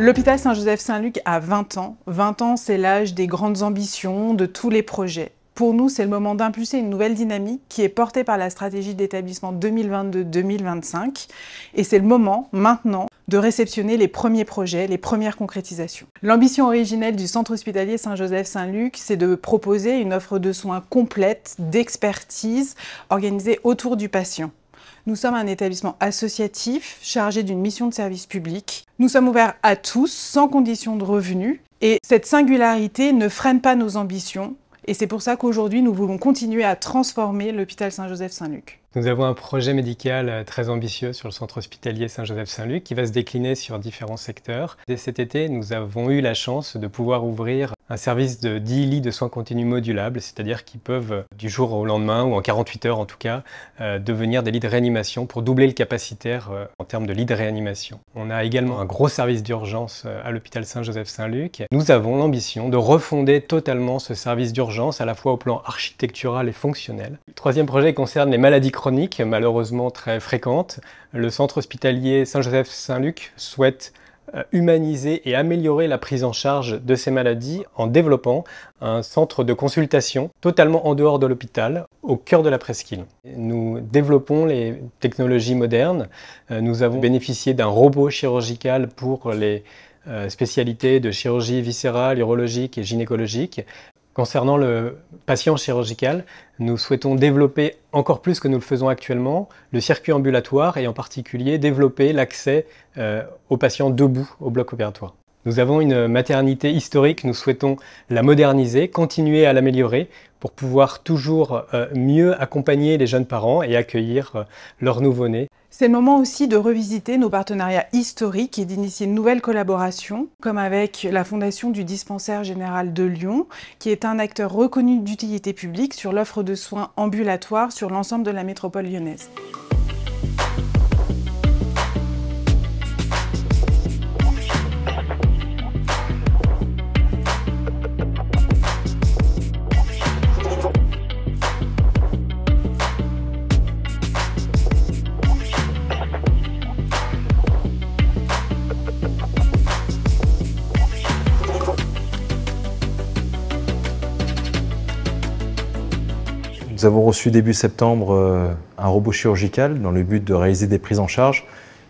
L'hôpital Saint-Joseph-Saint-Luc a 20 ans. 20 ans, c'est l'âge des grandes ambitions, de tous les projets. Pour nous, c'est le moment d'impulser une nouvelle dynamique qui est portée par la stratégie d'établissement 2022-2025. Et c'est le moment, maintenant, de réceptionner les premiers projets, les premières concrétisations. L'ambition originelle du centre hospitalier Saint-Joseph-Saint-Luc, c'est de proposer une offre de soins complète, d'expertise, organisée autour du patient. Nous sommes un établissement associatif chargé d'une mission de service public. Nous sommes ouverts à tous, sans condition de revenus. Et cette singularité ne freine pas nos ambitions. Et c'est pour ça qu'aujourd'hui, nous voulons continuer à transformer l'hôpital Saint-Joseph-Saint-Luc. Nous avons un projet médical très ambitieux sur le centre hospitalier Saint-Joseph-Saint-Luc qui va se décliner sur différents secteurs. Dès cet été, nous avons eu la chance de pouvoir ouvrir un service de 10 lits de soins continus modulables, c'est-à-dire qui peuvent, du jour au lendemain, ou en 48 heures en tout cas, devenir des lits de réanimation pour doubler le capacitaire en termes de lits de réanimation. On a également un gros service d'urgence à l'hôpital Saint-Joseph-Saint-Luc. Nous avons l'ambition de refonder totalement ce service d'urgence, à la fois au plan architectural et fonctionnel. Le troisième projet concerne les maladies chroniques, malheureusement très fréquentes. Le centre hospitalier Saint-Joseph-Saint-Luc souhaite humaniser et améliorer la prise en charge de ces maladies en développant un centre de consultation totalement en dehors de l'hôpital, au cœur de la presqu'île. Nous développons les technologies modernes. Nous avons bénéficié d'un robot chirurgical pour les spécialités de chirurgie viscérale, urologique et gynécologique. Concernant le patient chirurgical, nous souhaitons développer encore plus que nous le faisons actuellement le circuit ambulatoire et en particulier développer l'accès aux patients debout au bloc opératoire. Nous avons une maternité historique, nous souhaitons la moderniser, continuer à l'améliorer pour pouvoir toujours mieux accompagner les jeunes parents et accueillir leurs nouveau-nés. C'est le moment aussi de revisiter nos partenariats historiques et d'initier une nouvelle collaboration, comme avec la Fondation du Dispensaire Général de Lyon, qui est un acteur reconnu d'utilité publique sur l'offre de soins ambulatoires sur l'ensemble de la métropole lyonnaise. Nous avons reçu début septembre un robot chirurgical dans le but de réaliser des prises en charge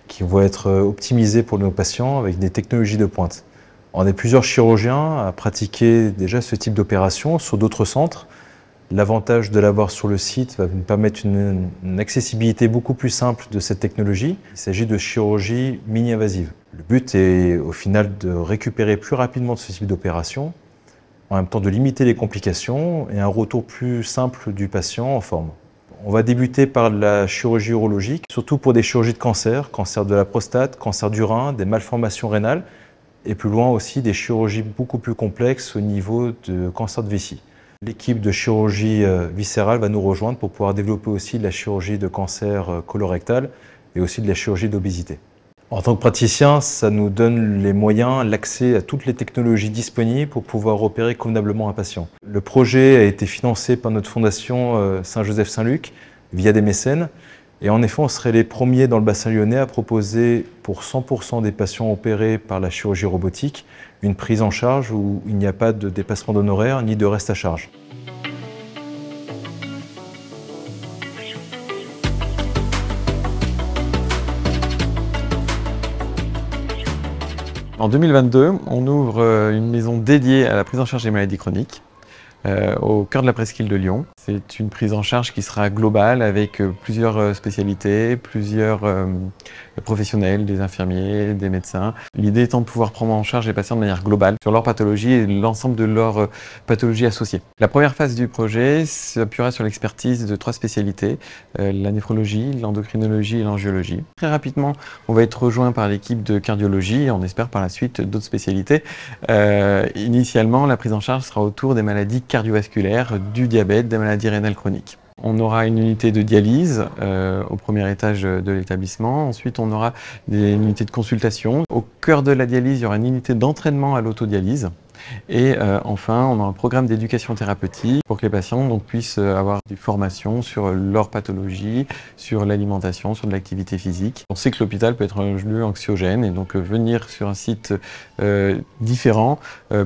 qui vont être optimisées pour nos patients avec des technologies de pointe. On est plusieurs chirurgiens à pratiquer déjà ce type d'opération sur d'autres centres. L'avantage de l'avoir sur le site va nous permettre une accessibilité beaucoup plus simple de cette technologie. Il s'agit de chirurgie mini-invasive. Le but est au final de récupérer plus rapidement ce type d'opération, en même temps de limiter les complications et un retour plus simple du patient en forme. On va débuter par la chirurgie urologique, surtout pour des chirurgies de cancer, cancer de la prostate, cancer du rein, des malformations rénales et plus loin aussi des chirurgies beaucoup plus complexes au niveau de cancer de vessie. L'équipe de chirurgie viscérale va nous rejoindre pour pouvoir développer aussi de la chirurgie de cancer colorectal et aussi de la chirurgie d'obésité. En tant que praticien, ça nous donne les moyens, l'accès à toutes les technologies disponibles pour pouvoir opérer convenablement un patient. Le projet a été financé par notre fondation Saint-Joseph-Saint-Luc via des mécènes. Et en effet, on serait les premiers dans le bassin lyonnais à proposer pour 100% des patients opérés par la chirurgie robotique une prise en charge où il n'y a pas de dépassement d'honoraires ni de reste à charge. En 2022, on ouvre une maison dédiée à la prise en charge des maladies chroniques au cœur de la presqu'île de Lyon. C'est une prise en charge qui sera globale avec plusieurs spécialités, plusieurs professionnels, des infirmiers, des médecins. L'idée étant de pouvoir prendre en charge les patients de manière globale sur leur pathologie et l'ensemble de leurs pathologies associées. La première phase du projet s'appuiera sur l'expertise de 3 spécialités, la néphrologie, l'endocrinologie et l'angiologie. Très rapidement, on va être rejoint par l'équipe de cardiologie et on espère par la suite d'autres spécialités. Initialement, la prise en charge sera autour des maladies cardiovasculaires, du diabète, des maladies rénales chroniques. On aura une unité de dialyse au premier étage de l'établissement. Ensuite, on aura une unité de consultation. Au cœur de la dialyse, il y aura une unité d'entraînement à l'autodialyse. Et enfin, on a un programme d'éducation thérapeutique pour que les patients donc, puissent avoir des formations sur leur pathologie, sur l'alimentation, sur de l'activité physique. On sait que l'hôpital peut être un lieu anxiogène et donc venir sur un site différent,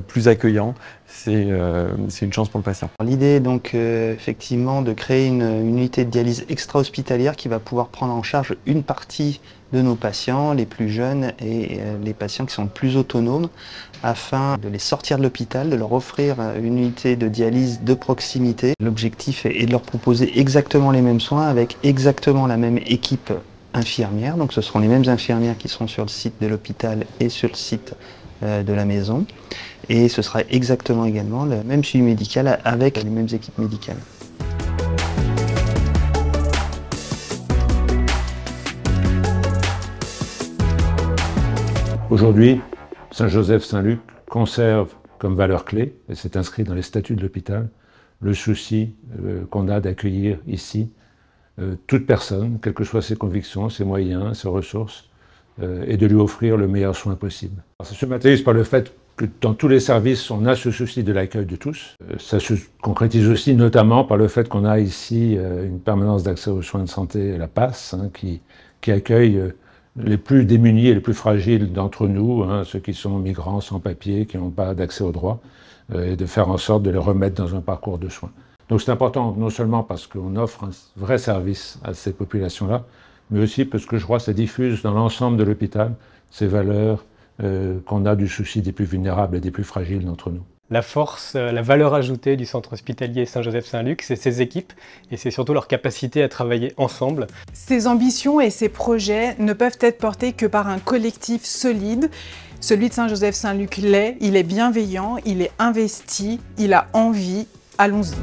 plus accueillant, c'est une chance pour le patient. L'idée est donc effectivement de créer une unité de dialyse extra-hospitalière qui va pouvoir prendre en charge une partie de nos patients, les plus jeunes et les patients qui sont le plus autonomes, afin de les sortir de l'hôpital, de leur offrir une unité de dialyse de proximité. L'objectif est de leur proposer exactement les mêmes soins avec exactement la même équipe infirmière. Donc ce seront les mêmes infirmières qui seront sur le site de l'hôpital et sur le site de la maison. Et ce sera exactement également le même suivi médical avec les mêmes équipes médicales. Aujourd'hui, Saint-Joseph-Saint-Luc conserve comme valeur clé, et c'est inscrit dans les statuts de l'hôpital, le souci qu'on a d'accueillir ici toute personne, quelles que soient ses convictions, ses moyens, ses ressources, et de lui offrir le meilleur soin possible. Ça se matérialise par le fait que dans tous les services, on a ce souci de l'accueil de tous. Ça se concrétise aussi notamment par le fait qu'on a ici une permanence d'accès aux soins de santé, la PASS, qui accueille les plus démunis et les plus fragiles d'entre nous, ceux qui sont migrants, sans papier, qui n'ont pas d'accès aux droits, et de faire en sorte de les remettre dans un parcours de soins. Donc c'est important non seulement parce qu'on offre un vrai service à ces populations-là, mais aussi parce que je crois que ça diffuse dans l'ensemble de l'hôpital ces valeurs qu'on a du souci des plus vulnérables et des plus fragiles d'entre nous. La force, la valeur ajoutée du centre hospitalier Saint-Joseph-Saint-Luc, c'est ses équipes et c'est surtout leur capacité à travailler ensemble. Ces ambitions et ces projets ne peuvent être portés que par un collectif solide. Celui de Saint-Joseph-Saint-Luc l'est, il est bienveillant, il est investi, il a envie. Allons-y.